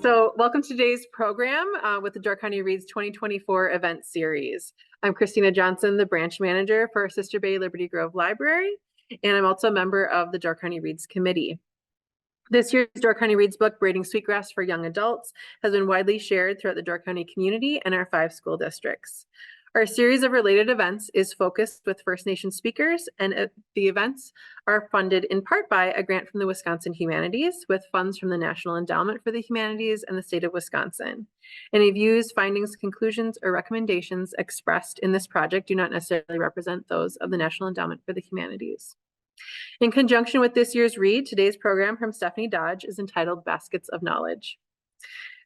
So welcome to today's program with the Door County Reads 2024 event series. I'm Christina Johnson, the branch manager for Sister Bay Liberty Grove Library, and I'm also a member of the Door County Reads Committee. This year's Door County Reads book, Braiding Sweetgrass for Young Adults, has been widely shared throughout the Door County community and our 5 school districts. Our series of related events is focused with First Nation speakers, and the events are funded in part by a grant from the Wisconsin Humanities with funds from the National Endowment for the Humanities and the state of Wisconsin. Any views, findings, conclusions, or recommendations expressed in this project do not necessarily represent those of the National Endowment for the Humanities. In conjunction with this year's read, today's program from Stephanie Dodge is entitled Baskets of Knowledge.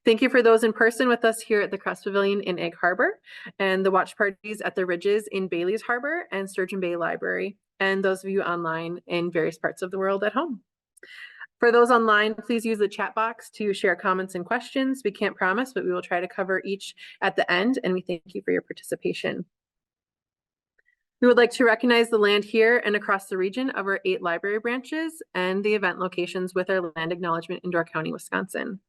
Thank you for those in person with us here at the Crest Pavilion in Egg Harbor, and the watch parties at the Ridges in Bailey's Harbor and Sturgeon Bay Library, and those of you online in various parts of the world at home. For those online, please use the chat box to share comments and questions. We can't promise, but we will try to cover each at the end, and we thank you for your participation. We would like to recognize the land here and across the region of our 8 library branches and the event locations with our land acknowledgement in Door County, Wisconsin.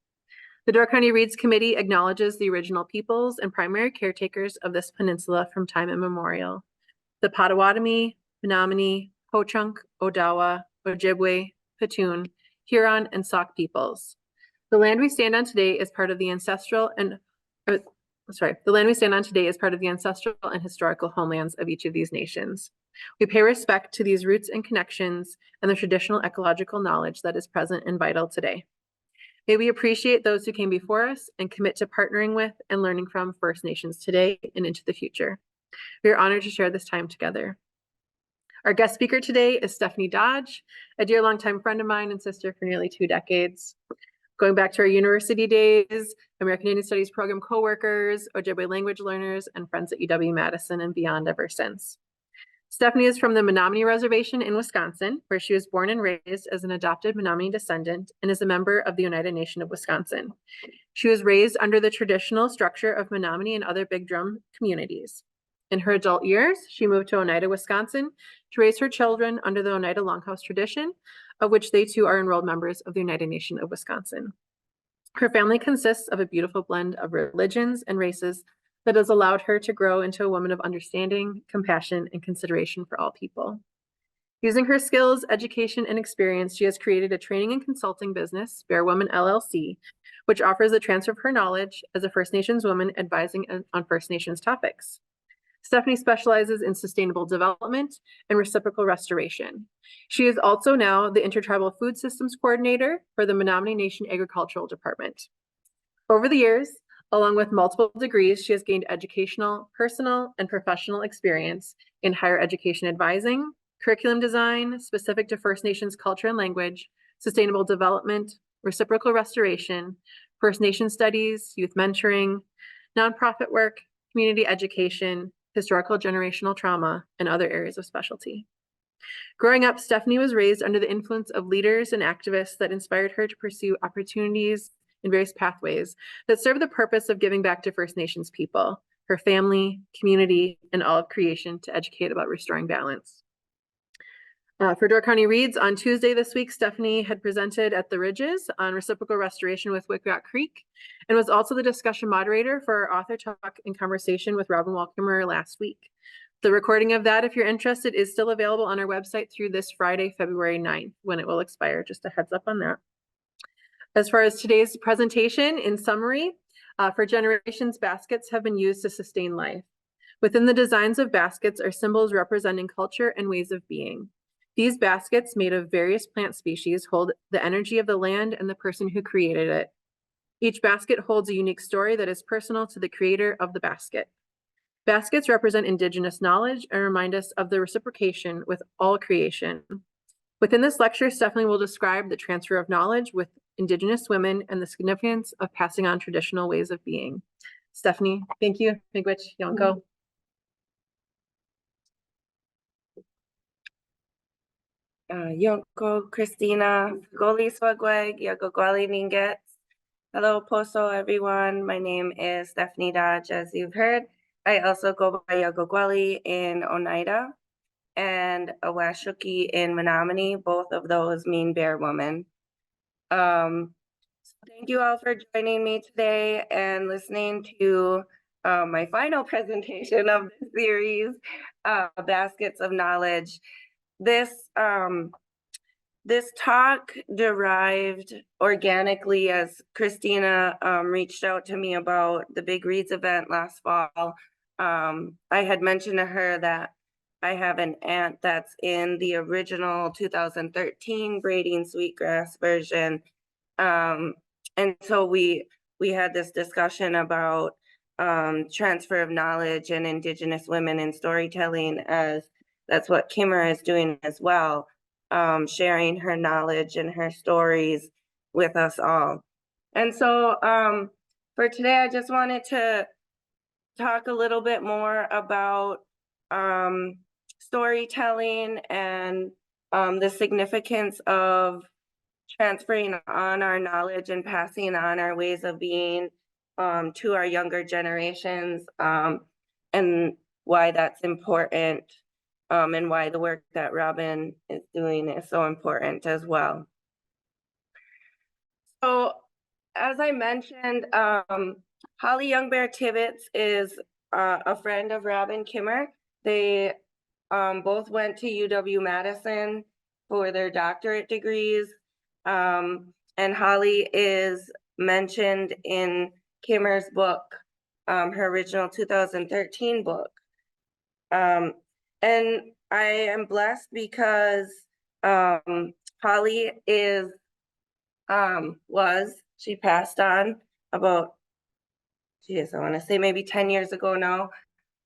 The Door County Reads Committee acknowledges the original peoples and primary caretakers of this peninsula from time immemorial: the Potawatomi, Menominee, Ho-Chunk, Odawa, Ojibwe, Petun, Huron, and Sauk peoples. The land we stand on today is part of the ancestral and historical homelands of each of these nations. We pay respect to these roots and connections and the traditional ecological knowledge that is present and vital today. May we appreciate those who came before us and commit to partnering with and learning from First Nations today and into the future. We are honored to share this time together. Our guest speaker today is Stephanie Dodge, a dear longtime friend of mine and sister for nearly 2 decades. Going back to our university days, American Indian Studies program coworkers, Ojibwe language learners, and friends at UW-Madison and beyond ever since. Stephanie is from the Menominee Reservation in Wisconsin, where she was born and raised as an adopted Menominee descendant and is a member of the United Nation of Wisconsin. She was raised under the traditional structure of Menominee and other Big Drum communities. In her adult years, she moved to Oneida, Wisconsin to raise her children under the Oneida Longhouse tradition, of which they too are enrolled members of the United Nation of Wisconsin. Her family consists of a beautiful blend of religions and races that has allowed her to grow into a woman of understanding, compassion, and consideration for all people. Using her skills, education, and experience, she has created a training and consulting business, Bear Woman LLC, which offers the transfer of her knowledge as a First Nations woman advising on First Nations topics. Stephanie specializes in sustainable development and reciprocal restoration. She is also now the Intertribal Food Systems Coordinator for the Menominee Nation Agricultural Department. Over the years, along with multiple degrees, she has gained educational, personal, and professional experience in higher education advising, curriculum design specific to First Nations culture and language, sustainable development, reciprocal restoration, First Nation studies, youth mentoring, nonprofit work, community education, historical generational trauma, and other areas of specialty. Growing up, Stephanie was raised under the influence of leaders and activists that inspired her to pursue opportunities in various pathways that serve the purpose of giving back to First Nations people, her family, community, and all of creation to educate about restoring balance. For Door County Reads, on Tuesday this week, Stephanie had presented at the Ridges on reciprocal restoration with Wick-Rock Creek and was also the discussion moderator for our author talk and conversation with Robin Walkemer last week. The recording of that, if you're interested, is still available on our website through this Friday, February 9th, when it will expire. Just a heads up on that. As far as today's presentation, in summary, for generations, baskets have been used to sustain life. Within the designs of baskets are symbols representing culture and ways of being. These baskets, made of various plant species, hold the energy of the land and the person who created it. Each basket holds a unique story that is personal to the creator of the basket. Baskets represent Indigenous knowledge and remind us of the reciprocation with all creation. Within this lecture, Stephanie will describe the transfer of knowledge with Indigenous women and the significance of passing on traditional ways of being. Stephanie, thank you. Miigwech, Yonko. Yonko, Christina, Goli Swagweg, Yagogwali Ninget. Hello, Poso, everyone. My name is Stephanie Dodge, as you've heard. I also go by Yagogwali in Oneida and Awashuki in Menominee. Both of those mean bear woman. Thank you all for joining me today and listening to my final presentation of the series, Baskets of Knowledge. This talk derived organically as Christina reached out to me about the Big Reads event last fall. I had mentioned to her that I have an aunt that's in the original 2013 Braiding Sweetgrass version. And so we had this discussion about transfer of knowledge and Indigenous women in storytelling, as that's what Kimmer is doing as well, sharing her knowledge and her stories with us all. And so for today, I just wanted to talk a little bit more about storytelling and the significance of transferring on our knowledge and passing on our ways of being to our younger generations, and why that's important, and why the work that Robin is doing is so important as well. So, as I mentioned, Holly Young Bear Tibbetts is a friend of Robin Kimmer. They both went to UW-Madison for their doctorate degrees. And Holly is mentioned in Kimmer's book, her original 2013 book. And I am blessed because Holly is, she passed on about, geez, I want to say maybe 10 years ago now.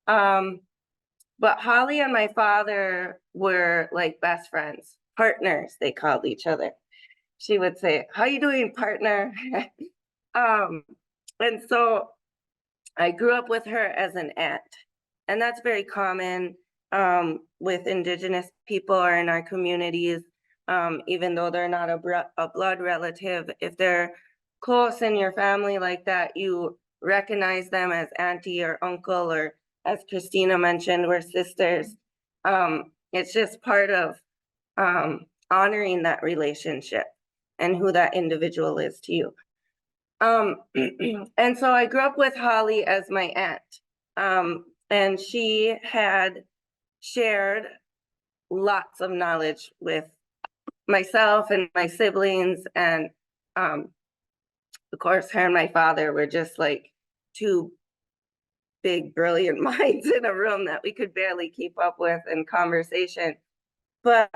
But Holly and my father were like best friends, partners, they called each other. She would say, "How you doing, partner?" And so I grew up with her as an aunt, and that's very common with Indigenous people or in our communities, even though they're not a blood relative. If they're close in your family like that, you recognize them as auntie or uncle, or as Christina mentioned, we're sisters. It's just part of honoring that relationship and who that individual is to you. And so I grew up with Holly as my aunt, and she had shared lots of knowledge with myself and my siblings, and of course her and my father were just like two big brilliant minds in a room that we could barely keep up with in conversation. But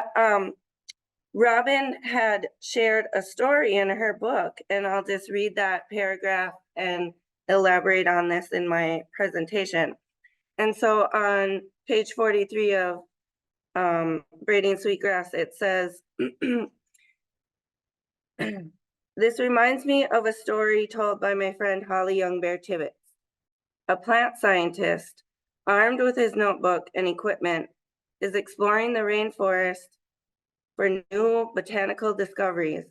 Robin had shared a story in her book, and I'll just read that paragraph and elaborate on this in my presentation. And so on page 43 of Braiding Sweetgrass, it says, "This reminds me of a story told by my friend Holly Young Bear Tibbetts. A plant scientist, armed with his notebook and equipment, is exploring the rainforest for new botanical discoveries,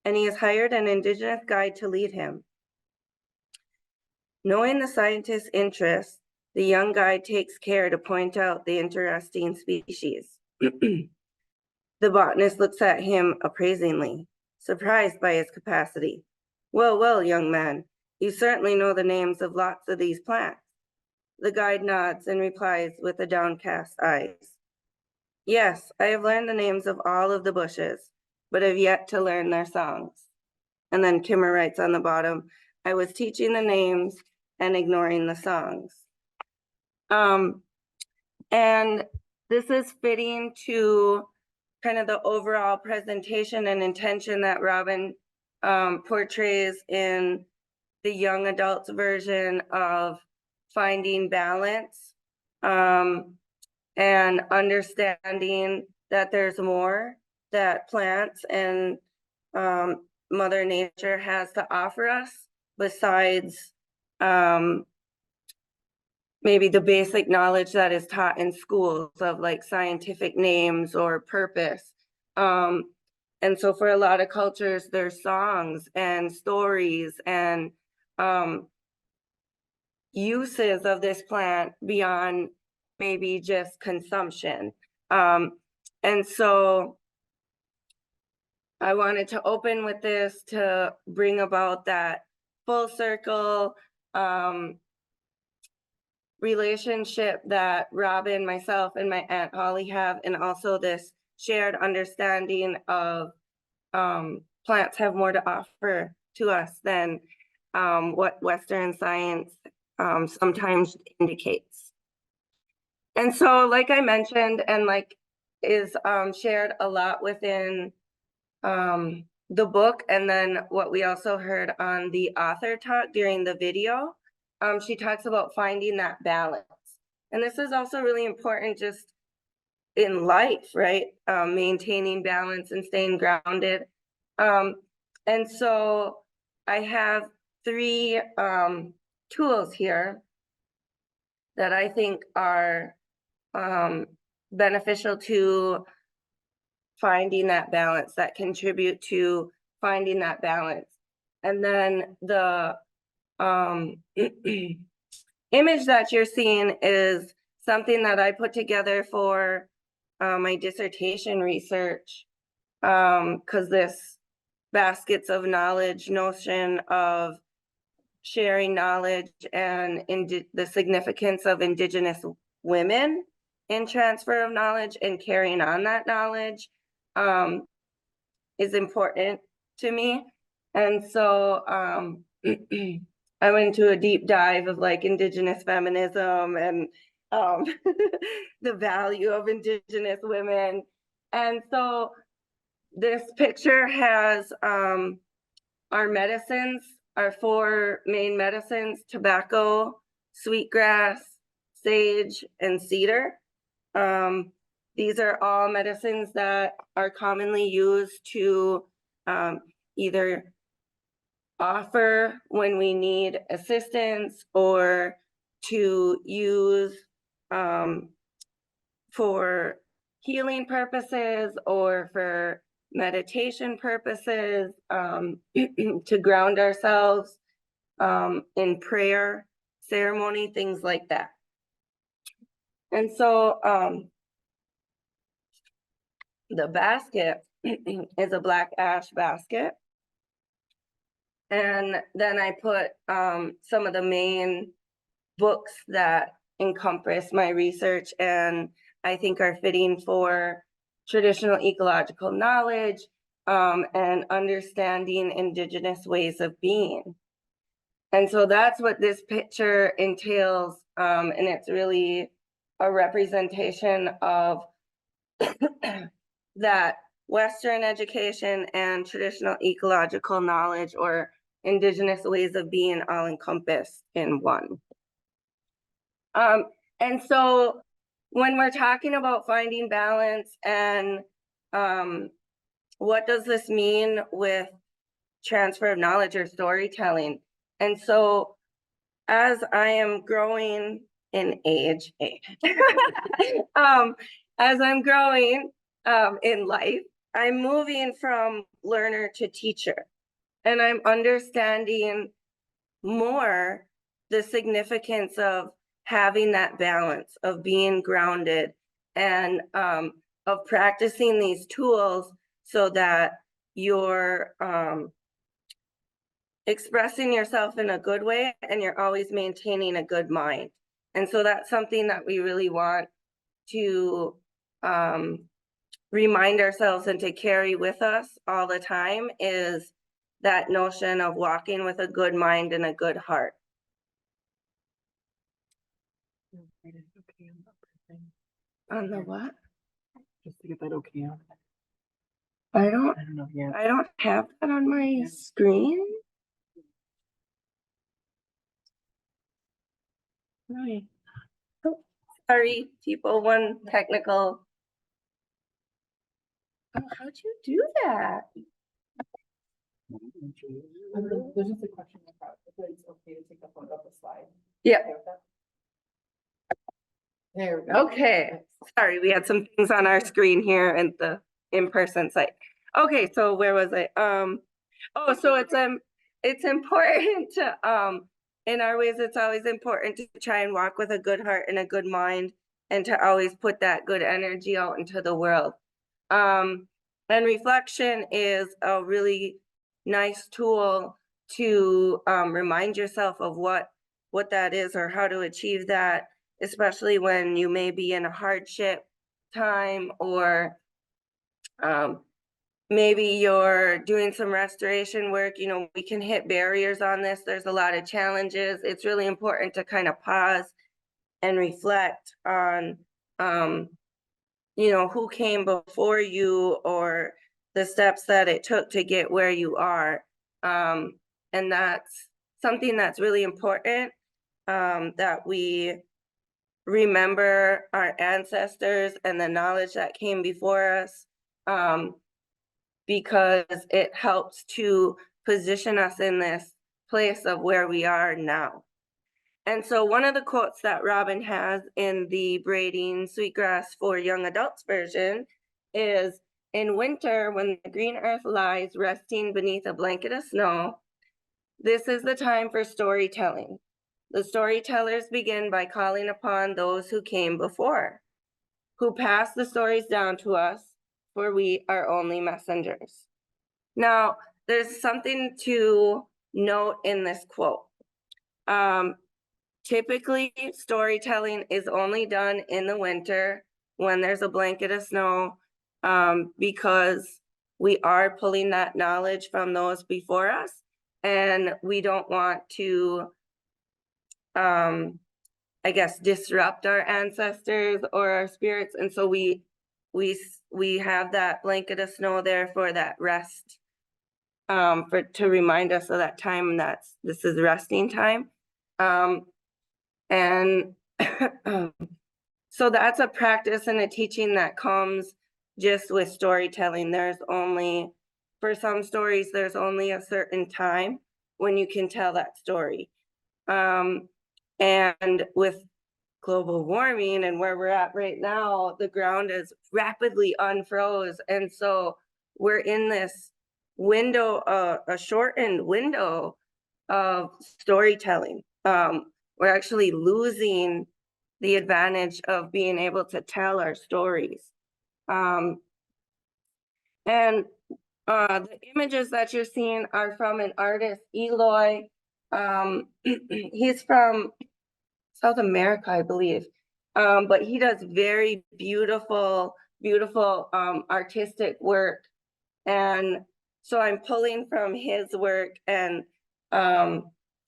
and he has hired an Indigenous guide to lead him. Knowing the scientist's interests, the young guide takes care to point out the interesting species. The botanist looks at him appraisingly, surprised by his capacity. Well, well, young man, you certainly know the names of lots of these plants." The guide nods and replies with a downcast eyes. "Yes, I have learned the names of all of the bushes, but have yet to learn their songs." And then Kimmer writes on the bottom, "I was teaching the names and ignoring the songs." And this is fitting to kind of the overall presentation and intention that Robin portrays in the young adults version of finding balance, and understanding that there's more that plants and Mother Nature has to offer us besides maybe the basic knowledge that is taught in schools of like scientific names or purpose. And so for a lot of cultures, there's songs and stories and uses of this plant beyond maybe just consumption. And so I wanted to open with this to bring about that full circle relationship that Robin, myself, and my Aunt Holly have, and also this shared understanding of plants have more to offer to us than what Western science sometimes indicates. And so, like I mentioned, and like is shared a lot within the book, and then what we also heard on the author talk during the video, she talks about finding that balance. And this is also really important just in life, right? Maintaining balance and staying grounded. And so I have 3 tools here that I think are beneficial to finding that balance, that contribute to finding that balance. And then the image that you're seeing is something that I put together for my dissertation research, because this baskets of knowledge notion of sharing knowledge and the significance of Indigenous women in transfer of knowledge and carrying on that knowledge is important to me. And so I went into a deep dive of like Indigenous feminism and the value of Indigenous women. And so this picture has our medicines, our 4 main medicines: tobacco, sweetgrass, sage, and cedar. These are all medicines that are commonly used to either offer when we need assistance or to use for healing purposes or for meditation purposes, to ground ourselves in prayer, ceremony, things like that. And so the basket is a black ash basket. And then I put some of the main books that encompass my research and I think are fitting for traditional ecological knowledge and understanding Indigenous ways of being. And so that's what this picture entails. And it's really a representation of that Western education and traditional ecological knowledge or Indigenous ways of being all encompassed in one. And so when we're talking about finding balance and what does this mean with transfer of knowledge or storytelling? And so as I am growing in age, as I'm growing in life, I'm moving from learner to teacher, and I'm understanding more the significance of having that balance, of being grounded, and of practicing these tools so that you're expressing yourself in a good way and you're always maintaining a good mind. And so that's something that we really want to remind ourselves and to carry with us all the time, is that notion of walking with a good mind and a good heart. On the what? Just to get that okay on. I don't know yet. I don't have that on my screen. Right. Oh, sorry, people, one technical. Oh, how'd you do that? There's just a question about if it's okay to take a photo of the slide. Yeah. There we go. Okay, sorry, we had some things on our screen here at the in-person site. Okay, so where was I? Oh, so it's important to in our ways, it's always important to try and walk with a good heart and a good mind, and to always put that good energy out into the world. And reflection is a really nice tool to remind yourself of what that is or how to achieve that, especially when you may be in a hardship time, or maybe you're doing some restoration work. You know, we can hit barriers on this. There's a lot of challenges. It's really important to kind of pause and reflect on you know, who came before you or the steps that it took to get where you are. And that's something that's really important, that we remember our ancestors and the knowledge that came before us, because it helps to position us in this place of where we are now. And so one of the quotes that Robin has in the Braiding Sweetgrass for Young Adults version is, "In winter, when the green earth lies resting beneath a blanket of snow, this is the time for storytelling. The storytellers begin by calling upon those who came before, who passed the stories down to us, for we are only messengers." Now, there's something to note in this quote. Typically, storytelling is only done in the winter when there's a blanket of snow, because we are pulling that knowledge from those before us, and we don't want to, I guess, disrupt our ancestors or our spirits, and so we have that blanket of snow there for that rest, to remind us of that time, and this is resting time. And so that's a practice and a teaching that comes just with storytelling. For some stories, there's only a certain time when you can tell that story. And with global warming and where we're at right now, the ground is rapidly unfroze. And so we're in this window, a shortened window of storytelling. We're actually losing the advantage of being able to tell our stories. And the images that you're seeing are from an artist, Eloy. He's from South America, I believe. But he does very beautiful, beautiful artistic work. And so I'm pulling from his work, and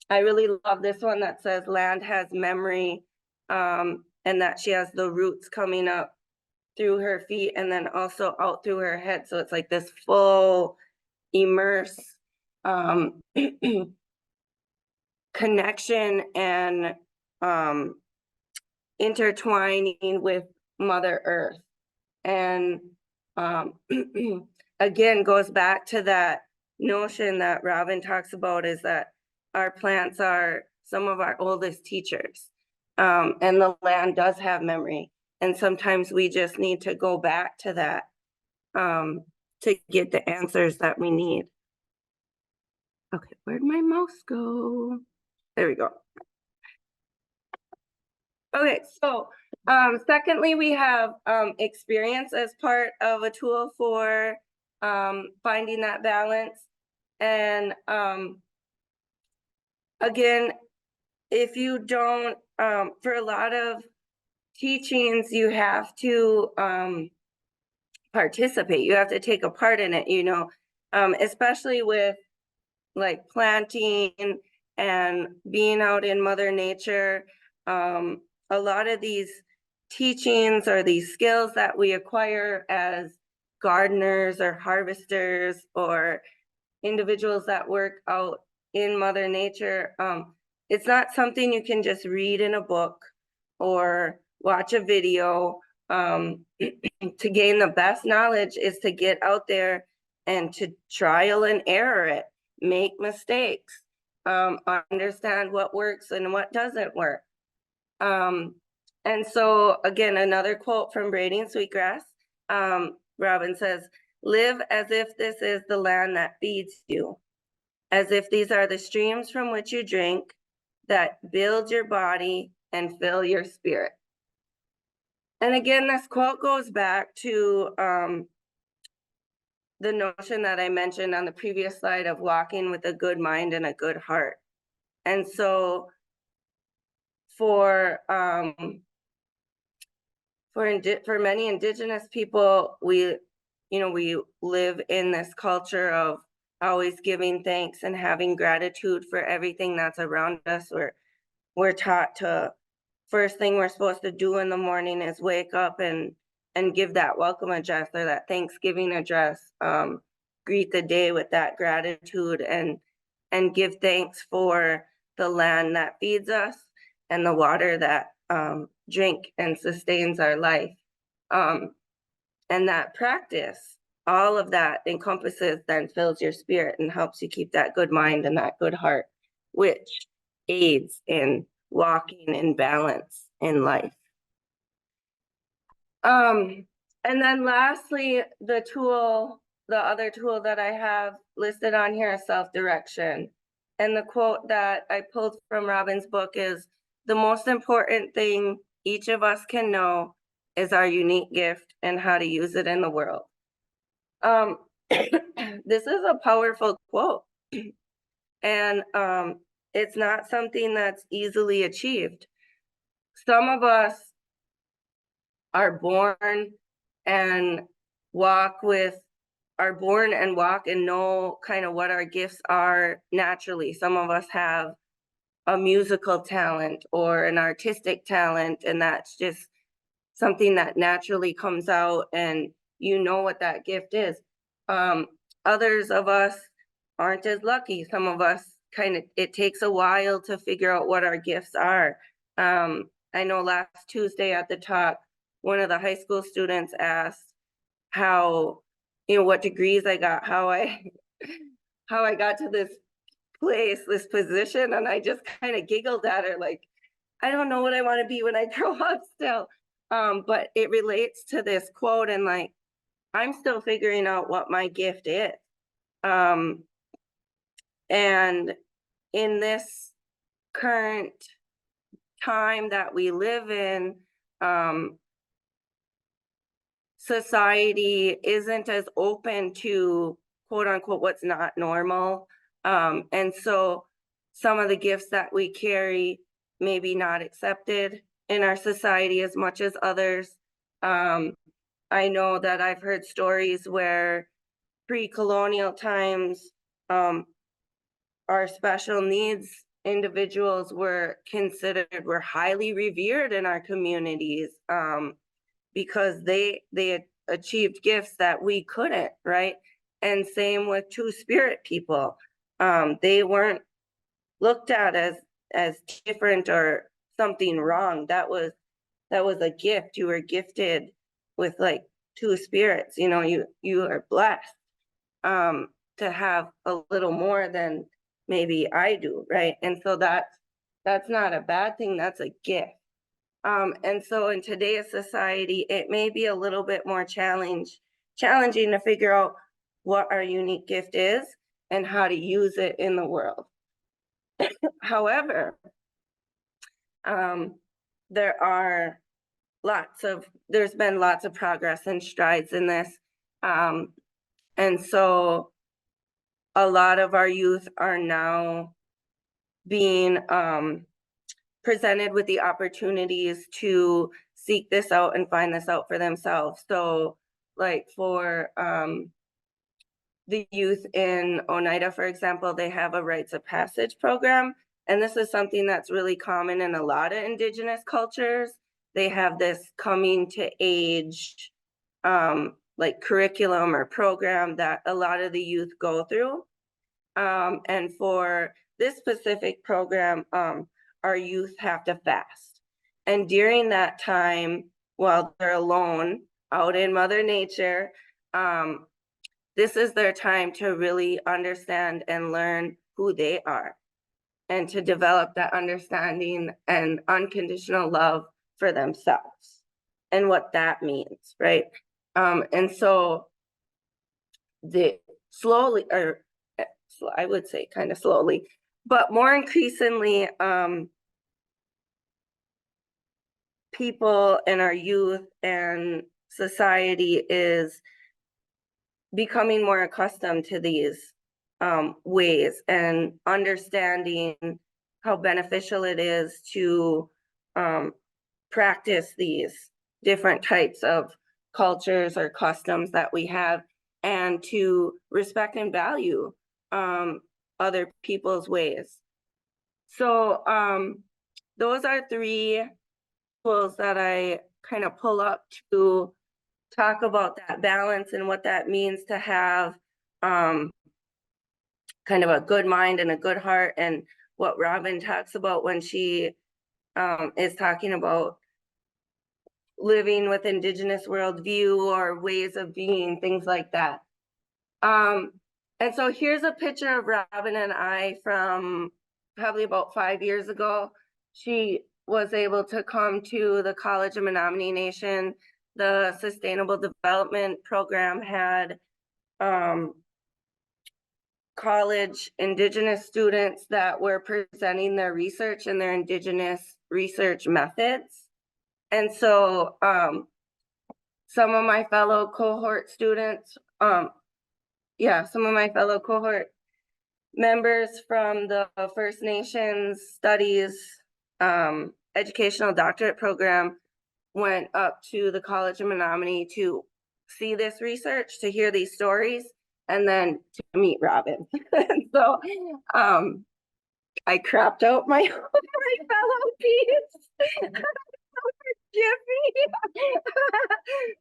I really love this one that says land has memory, and that she has the roots coming up through her feet and then also out through her head. So it's like this full immerse connection and intertwining with Mother Earth. And again, goes back to that notion that Robin talks about, is that our plants are some of our oldest teachers, and the land does have memory. And sometimes we just need to go back to that to get the answers that we need. Okay, where'd my mouse go? There we go. Okay, so secondly, we have experience as part of a tool for finding that balance. And again, if you don't, for a lot of teachings, you have to participate. You have to take a part in it, you know, especially with like planting and being out in Mother Nature. A lot of these teachings or these skills that we acquire as gardeners or harvesters or individuals that work out in Mother Nature, it's not something you can just read in a book or watch a video. To gain the best knowledge is to get out there and to trial and error it, make mistakes, understand what works and what doesn't work. And so again, another quote from Braiding Sweetgrass, Robin says, "Live as if this is the land that feeds you, as if these are the streams from which you drink, that build your body and fill your spirit." And again, this quote goes back to the notion that I mentioned on the previous slide of walking with a good mind and a good heart. And so for many Indigenous people, we live in this culture of always giving thanks and having gratitude for everything that's around us. We're taught to, first thing we're supposed to do in the morning is wake up and give that welcome address or that Thanksgiving address, greet the day with that gratitude and give thanks for the land that feeds us and the water that drink and sustains our life. And that practice, all of that encompasses, then fills your spirit and helps you keep that good mind and that good heart, which aids in walking in balance in life. And then lastly, the other tool that I have listed on here is self-direction. And the quote that I pulled from Robin's book is, "The most important thing each of us can know is our unique gift and how to use it in the world." This is a powerful quote. And it's not something that's easily achieved. Some of us are born and walk and know kind of what our gifts are naturally. Some of us have a musical talent or an artistic talent, and that's just something that naturally comes out and you know what that gift is. Others of us aren't as lucky. Some of us it takes a while to figure out what our gifts are. I know last Tuesday at the talk, one of the high school students asked how, what degrees I got, how I got to this place, this position. And I just kind of giggled at her, like, I don't know what I want to be when I grow up still. But it relates to this quote, and like, I'm still figuring out what my gift is. And in this current time that we live in, society isn't as open to quote unquote what's not normal. And so some of the gifts that we carry may be not accepted in our society as much as others. I know that I've heard stories where pre-colonial times, our special needs individuals were highly revered in our communities, because they had achieved gifts that we couldn't, right? And same with Two-Spirit people. They weren't looked at as different or something wrong. That was a gift. You were gifted with like two spirits. You are blessed to have a little more than maybe I do, right? And so that's not a bad thing. That's a gift. And so in today's society, it may be a little bit more challenging to figure out what our unique gift is and how to use it in the world. However, there's been lots of progress and strides in this. And so a lot of our youth are now being presented with the opportunities to seek this out and find this out for themselves. So like for the youth in Oneida, for example, they have a rites of passage program. And this is something that's really common in a lot of Indigenous cultures. They have this coming to age like curriculum or program that a lot of the youth go through. And for this specific program, our youth have to fast. And during that time, while they're alone out in Mother Nature, this is their time to really understand and learn who they are and to develop that understanding and unconditional love for themselves and what that means, right? And so I would say kind of slowly, but more increasingly, people in our youth and society is becoming more accustomed to these ways and understanding how beneficial it is to practice these different types of cultures or customs that we have, and to respect and value other people's ways. So those are three tools that I kind of pull up to talk about that balance and what that means to have kind of a good mind and a good heart, and what Robin talks about when she is talking about living with Indigenous worldview or ways of being, things like that. And so here's a picture of Robin and I from probably about 5 years ago. She was able to come to the College of Menominee Nation. The Sustainable Development Program had college Indigenous students that were presenting their research and their Indigenous research methods. And so some of my fellow cohort students, some of my fellow cohort members from the First Nations Studies Educational Doctorate Program went up to the College of Menominee to see this research, to hear these stories, and then to meet Robin. And so I crapped out my fellow peeps.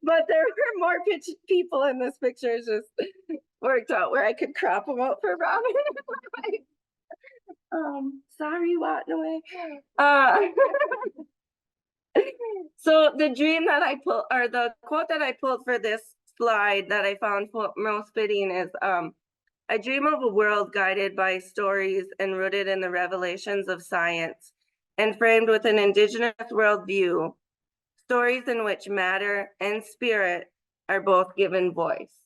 But there were more people in this picture. It just worked out where I could crop them out for Robin. Sorry, Watnaway. So the dream that I pulled, or the quote that I pulled for this slide that I found most fitting is, I dream of a world guided by stories and rooted in the revelations of science and framed with an Indigenous worldview, stories in which matter and spirit are both given voice.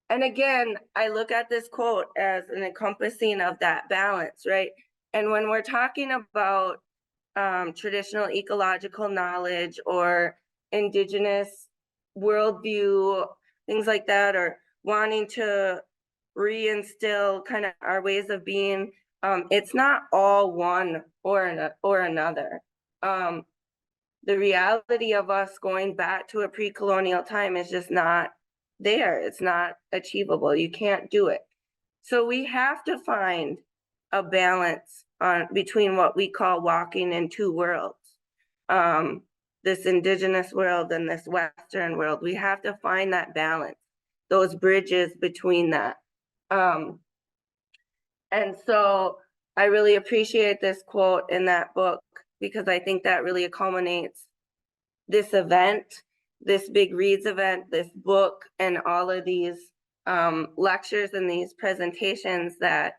And again, I look at this quote as an encompassing of that balance, right? And when we're talking about traditional ecological knowledge or Indigenous worldview, things like that, or wanting to reinstill kind of our ways of being, it's not all one or another. The reality of us going back to a pre-colonial time is just not there. It's not achievable. You can't do it. So we have to find a balance between what we call walking in two worlds, this Indigenous world and this Western world. We have to find that balance, those bridges between that. And so I really appreciate this quote in that book, because I think that really culminates this event, this Big Reads event, this book, and all of these lectures and these presentations that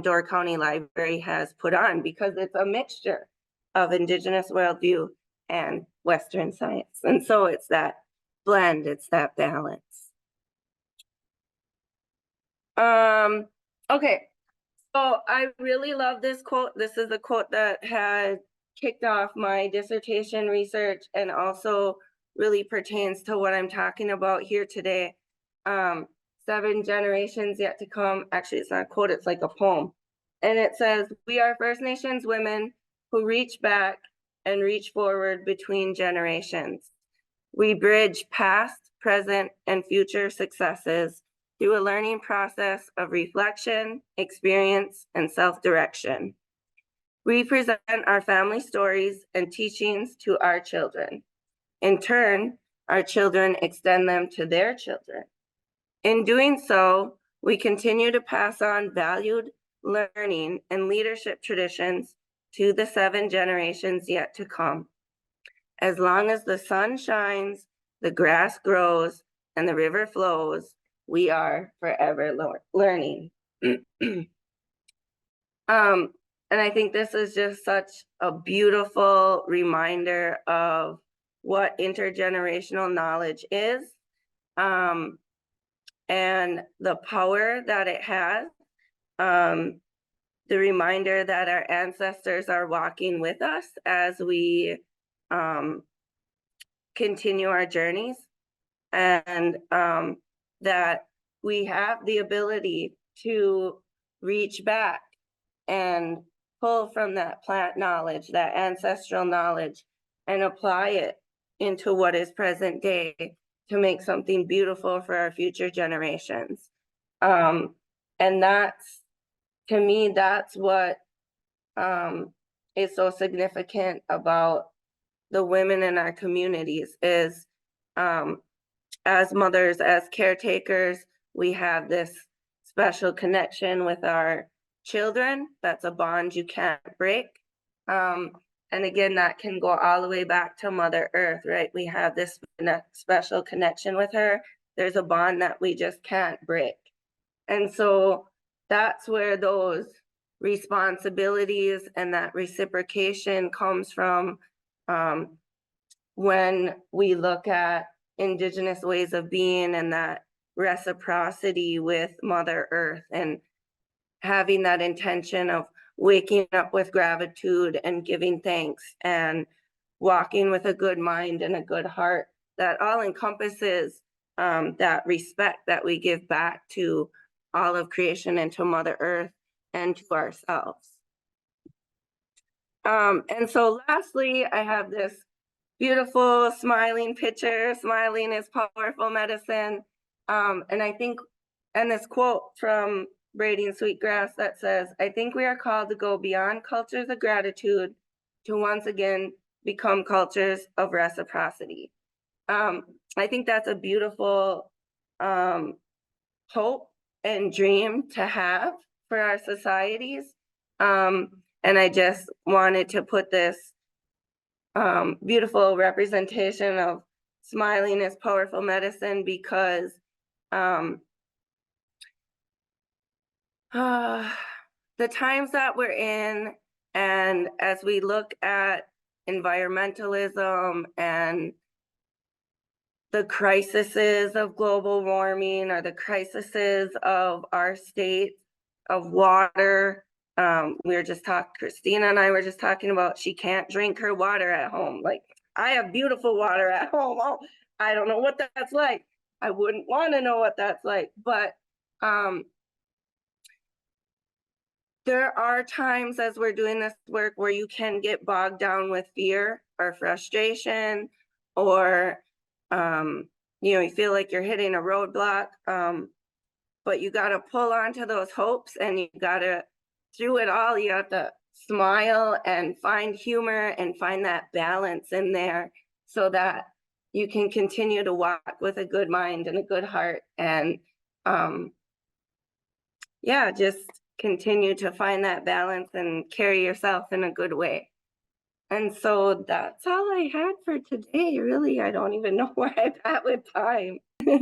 Door County Library has put on, because it's a mixture of Indigenous worldview and Western science. And so it's that blend, it's that balance. Okay, so I really love this quote. This is a quote that had kicked off my dissertation research and also really pertains to what I'm talking about here today. 7 generations yet to come. Actually, it's not a quote, it's like a poem. And it says, "We are First Nations women who reach back and reach forward between generations. We bridge past, present, and future successes through a learning process of reflection, experience, and self-direction. We present our family stories and teachings to our children. In turn, our children extend them to their children. In doing so, we continue to pass on valued learning and leadership traditions to the 7 generations yet to come. As long as the sun shines, the grass grows, and the river flows, we are forever learning." And I think this is just such a beautiful reminder of what intergenerational knowledge is, and the power that it has. The reminder that our ancestors are walking with us as we continue our journeys, and that we have the ability to reach back and pull from that plant knowledge, that ancestral knowledge, and apply it into what is present day to make something beautiful for our future generations. And that's, to me, that's what is so significant about the women in our communities is as mothers, as caretakers, we have this special connection with our children. That's a bond you can't break. And again, that can go all the way back to Mother Earth, right? We have this special connection with her. There's a bond that we just can't break. And so that's where those responsibilities and that reciprocation comes from when we look at Indigenous ways of being and that reciprocity with Mother Earth and having that intention of waking up with gratitude and giving thanks and walking with a good mind and a good heart. That all encompasses that respect that we give back to all of creation and to Mother Earth and to ourselves. And so lastly, I have this beautiful smiling picture. Smiling is powerful medicine. And I think, and this quote from Braiding Sweetgrass that says, I think we are called to go beyond cultures of gratitude to once again become cultures of reciprocity. I think that's a beautiful hope and dream to have for our societies. And I just wanted to put this beautiful representation of smiling is powerful medicine because the times that we're in, and as we look at environmentalism and the crises of global warming or the crises of our state of water, we were just talking, Christina and I were just talking about she can't drink her water at home. Like, I have beautiful water at home. Oh, I don't know what that's like. I wouldn't want to know what that's like, but there are times as we're doing this work where you can get bogged down with fear or frustration, or you feel like you're hitting a roadblock, but you got to pull onto those hopes, and you got to, through it all, you have to smile and find humor and find that balance in there so that you can continue to walk with a good mind and a good heart, and yeah, just continue to find that balance and carry yourself in a good way. And so that's all I had for today. Really, I don't even know where I'm at with time. All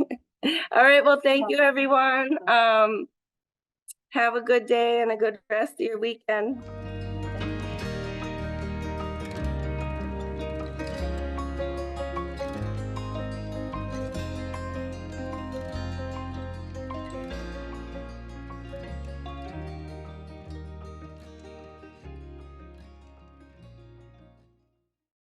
right, well, thank you, everyone. Have a good day and a good rest of your weekend.